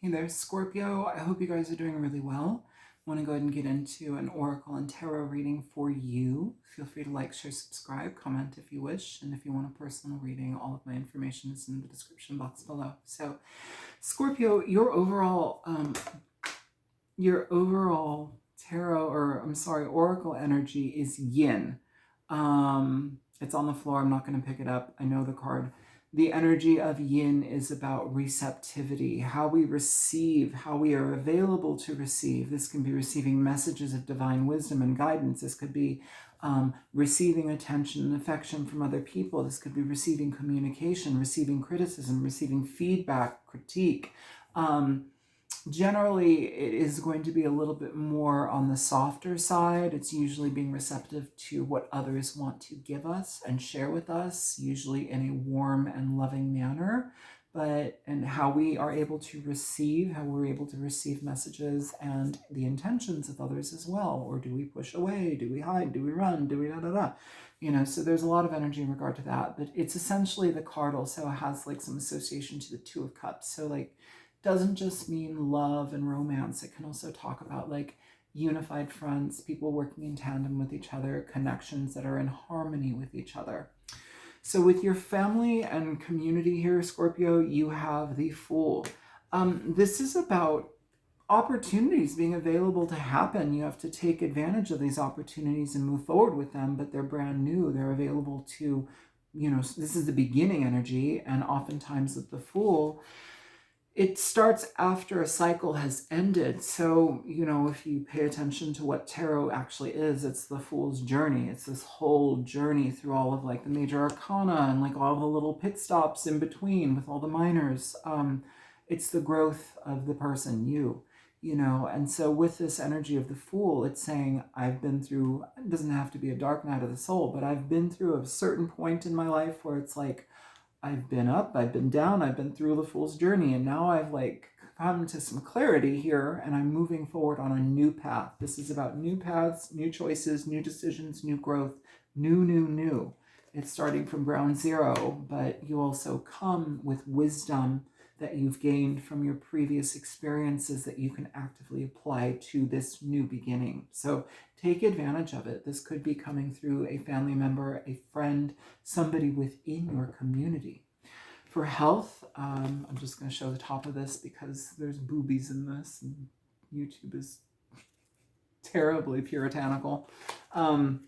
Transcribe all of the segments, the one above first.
Hey there, Scorpio. I hope you guys are doing really well. I want to go ahead and get into an oracle and tarot reading for you. Feel free to like, share, subscribe, comment if you wish. And if you want a personal reading, all of my information is in the description box below. So, Scorpio, your overall tarot, or I'm sorry, oracle energy is yin. It's on the floor. I'm not going to pick it up. I know the card. The energy of yin is about receptivity, how we receive, how we are available to receive. This can be receiving messages of divine wisdom and guidance. This could be receiving attention and affection from other people. This could be receiving communication, receiving criticism, receiving feedback, critique. Generally, it is going to be a little bit more on the softer side. It's usually being receptive to what others want to give us and share with us, usually in a warm and loving manner. And how we are able to receive, how we're able to receive messages and the intentions of others as well. Or do we push away? Do we hide? Do we run? Do we da da da? So there's a lot of energy in regard to that. But it's essentially, the card also has like some association to the Two of Cups. So like, doesn't just mean love and romance. It can also talk about like unified fronts, people working in tandem with each other, connections that are in harmony with each other. So with your family and community here, Scorpio, you have the Fool. This is about opportunities being available to happen. You have to take advantage of these opportunities and move forward with them, but they're brand new. They're available to, this is the beginning energy, and oftentimes with the Fool, it starts after a cycle has ended. So, if you pay attention to what tarot actually is, it's the Fool's journey. It's this whole journey through all of like the major arcana and like all the little pit stops in between with all the minors. It's the growth of the person, and so with this energy of the Fool, it's saying, I've been through, it doesn't have to be a dark night of the soul, but I've been through a certain point in my life where it's like, I've been up, I've been down, I've been through the Fool's journey, and now I've like come to some clarity here, and I'm moving forward on a new path. This is about new paths, new choices, new decisions, new growth, new. It's starting from ground zero, but you also come with wisdom that you've gained from your previous experiences that you can actively apply to this new beginning. So take advantage of it. This could be coming through a family member, a friend, somebody within your community. For health, I'm just going to show the top of this because there's boobies in this, and YouTube is terribly puritanical. You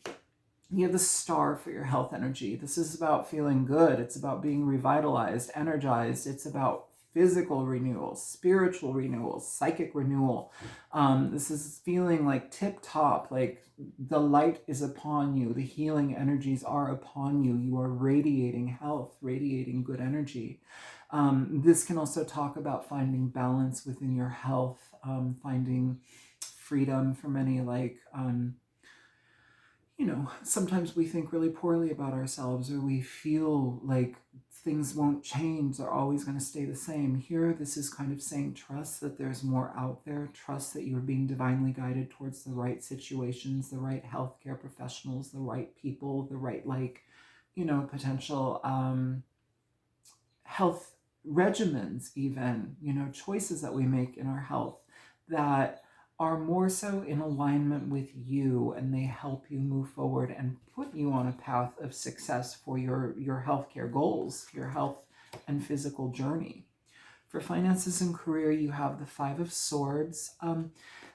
have the Star for your health energy. This is about feeling good. It's about being revitalized, energized. It's about physical renewal, spiritual renewal, psychic renewal. This is feeling like tip top, like the light is upon you. The healing energies are upon you. You are radiating health, radiating good energy. This can also talk about finding balance within your health, finding freedom from any like, sometimes we think really poorly about ourselves, or we feel like things won't change, they're always going to stay the same. Here, this is kind of saying trust that there's more out there, trust that you're being divinely guided towards the right situations, the right healthcare professionals, the right people, the right, potential health regimens, even, choices that we make in our health that are more so in alignment with you, and they help you move forward and put you on a path of success for your healthcare goals, your health and physical journey. For finances and career, you have the Five of Swords.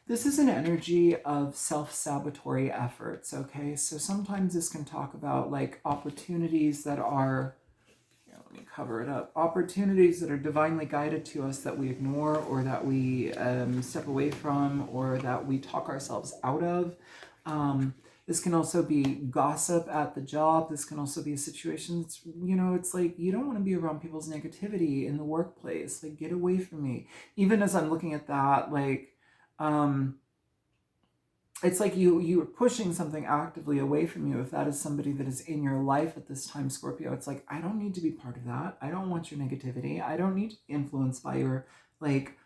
This is an energy of self-sabotatory efforts, okay? So sometimes this can talk about like opportunities that are, let me cover it up. Opportunities that are divinely guided to us that we ignore, or that we step away from, or that we talk ourselves out of. This can also be gossip at the job. This can also be a situation that's, it's like you don't want to be around people's negativity in the workplace. Like, get away from me. Even as I'm looking at that, like, it's like you're pushing something actively away from you. If that is somebody that is in your life at this time, Scorpio, it's like, I don't need to be part of that. I don't want your negativity. I don't need to be influenced by your like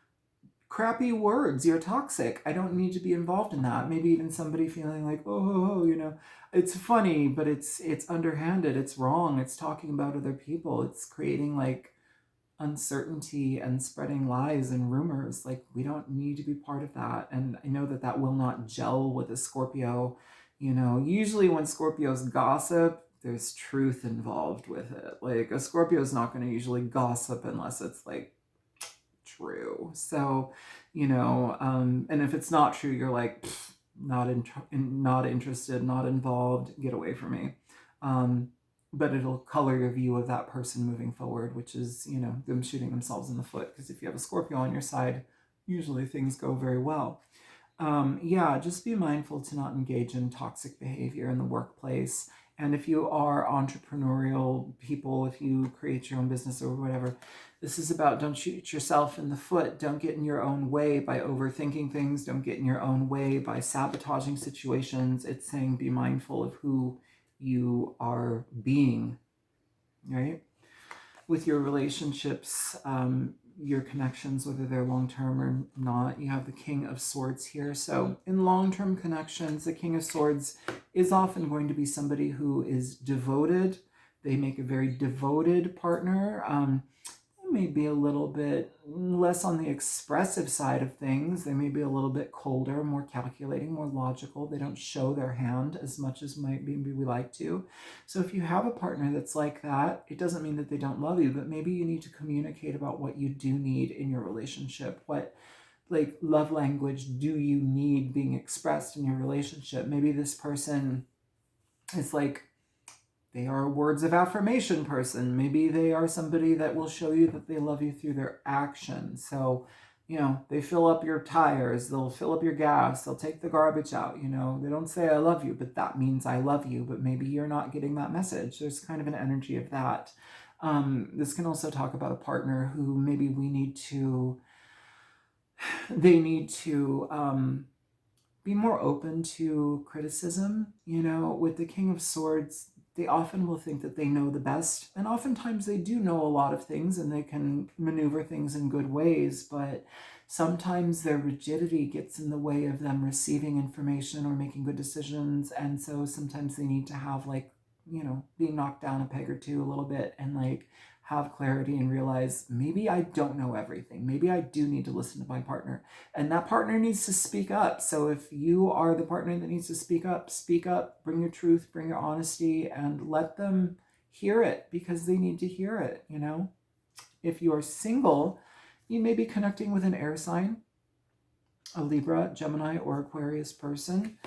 crappy words. You're toxic. I don't need to be involved in that. Maybe even somebody feeling like, oh, it's funny, but it's underhanded. It's wrong. It's talking about other people. It's creating like uncertainty and spreading lies and rumors. Like, we don't need to be part of that. And I know that that will not gel with a Scorpio. You know, usually when Scorpios gossip, there's truth involved with it. Like, a Scorpio is not going to usually gossip unless it's like true. So, you know, and if it's not true, you're like, not interested, not involved, get away from me. But it'll color your view of that person moving forward, which is, you know, them shooting themselves in the foot. Because if you have a Scorpio on your side, usually things go very well. Yeah, just be mindful to not engage in toxic behavior in the workplace. And if you are entrepreneurial people, if you create your own business or whatever, this is about don't shoot yourself in the foot. Don't get in your own way by overthinking things. Don't get in your own way by sabotaging situations. It's saying be mindful of who you are being, right? With your relationships, your connections, whether they're long-term or not, you have the King of Swords here. So in long-term connections, the King of Swords is often going to be somebody who is devoted. They make a very devoted partner. They may be a little bit less on the expressive side of things. They may be a little bit colder, more calculating, more logical. They don't show their hand as much as maybe we like to. So if you have a partner that's like that, it doesn't mean that they don't love you, but maybe you need to communicate about what you do need in your relationship. What, like, love language do you need being expressed in your relationship? Maybe this person is like, they are a words of affirmation person. Maybe they are somebody that will show you that they love you through their actions. So, you know, they fill up your tires, they'll fill up your gas, they'll take the garbage out. You know, they don't say I love you, but that means I love you. But maybe you're not getting that message. There's kind of an energy of that. This can also talk about a partner who maybe they need to be more open to criticism. You know, with the King of Swords, they often will think that they know the best, and oftentimes they do know a lot of things and they can maneuver things in good ways, but sometimes their rigidity gets in the way of them receiving information or making good decisions. And so sometimes they need to have, like, you know, being knocked down a peg or two a little bit and like have clarity and realize maybe I don't know everything. Maybe I do need to listen to my partner, and that partner needs to speak up. So if you are the partner that needs to speak up, bring your truth, bring your honesty, and let them hear it because they need to hear it, you know? If you are single, you may be connecting with an air sign, a Libra, Gemini, or Aquarius person.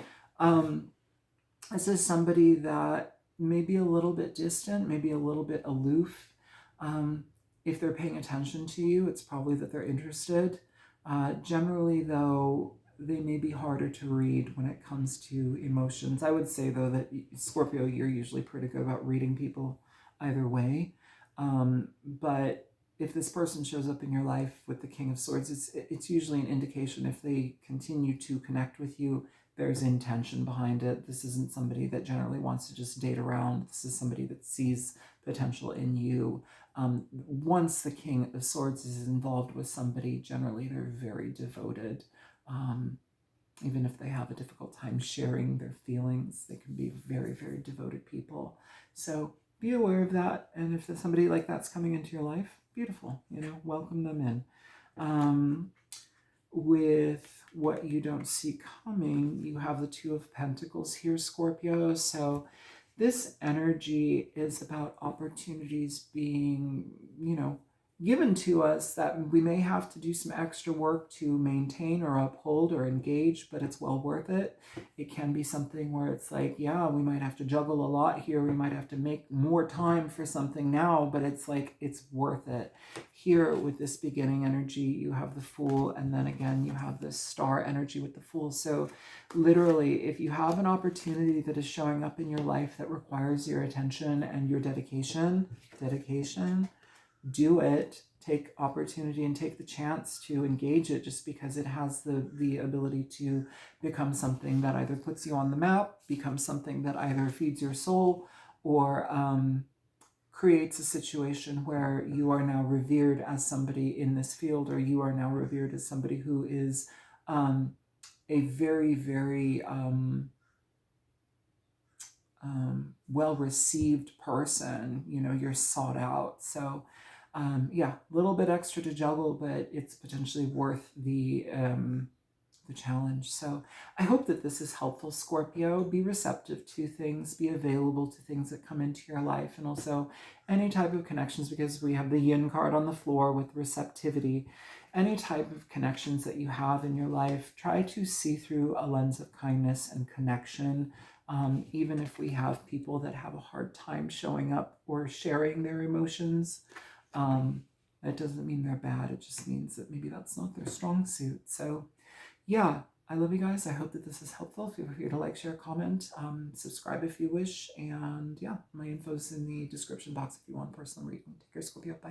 This is somebody that may be a little bit distant, maybe a little bit aloof. If they're paying attention to you, it's probably that they're interested. Generally, though, they may be harder to read when it comes to emotions. I would say, though, that Scorpio, you're usually pretty good about reading people either way. But if this person shows up in your life with the King of Swords, it's usually an indication if they continue to connect with you, there's intention behind it. This isn't somebody that generally wants to just date around. This is somebody that sees potential in you. Once the King of Swords is involved with somebody, generally they're very devoted. Even if they have a difficult time sharing their feelings, they can be very, very devoted people. So be aware of that. And if there's somebody like that's coming into your life, beautiful, you know, welcome them in. With what you don't see coming, you have the Two of Pentacles here, Scorpio. So this energy is about opportunities being, you know, given to us that we may have to do some extra work to maintain or uphold or engage, but it's well worth it. It can be something where it's like, yeah, we might have to juggle a lot here. We might have to make more time for something now, but it's like, it's worth it. Here with this beginning energy, you have the Fool, and then again, you have this Star energy with the Fool. So literally, if you have an opportunity that is showing up in your life that requires your attention and your dedication, do it. Take opportunity and take the chance to engage it, just because it has the ability to become something that either puts you on the map, becomes something that either feeds your soul, or creates a situation where you are now revered as somebody in this field, or you are now revered as somebody who is a very, very well-received person. You know, you're sought out. So Yeah, a little bit extra to juggle, but it's potentially worth the challenge. So I hope that this is helpful, Scorpio. Be receptive to things, be available to things that come into your life, and also any type of connections, because we have the yin card on the floor with receptivity. Any type of connections that you have in your life, try to see through a lens of kindness and connection. Even if we have people that have a hard time showing up or sharing their emotions, that doesn't mean they're bad. It just means that maybe that's not their strong suit. So yeah, I love you guys. I hope that this is helpful. Feel free to like, share, comment, subscribe if you wish. And yeah, my info's in the description box if you want personal reading. Take care, Scorpio. Bye.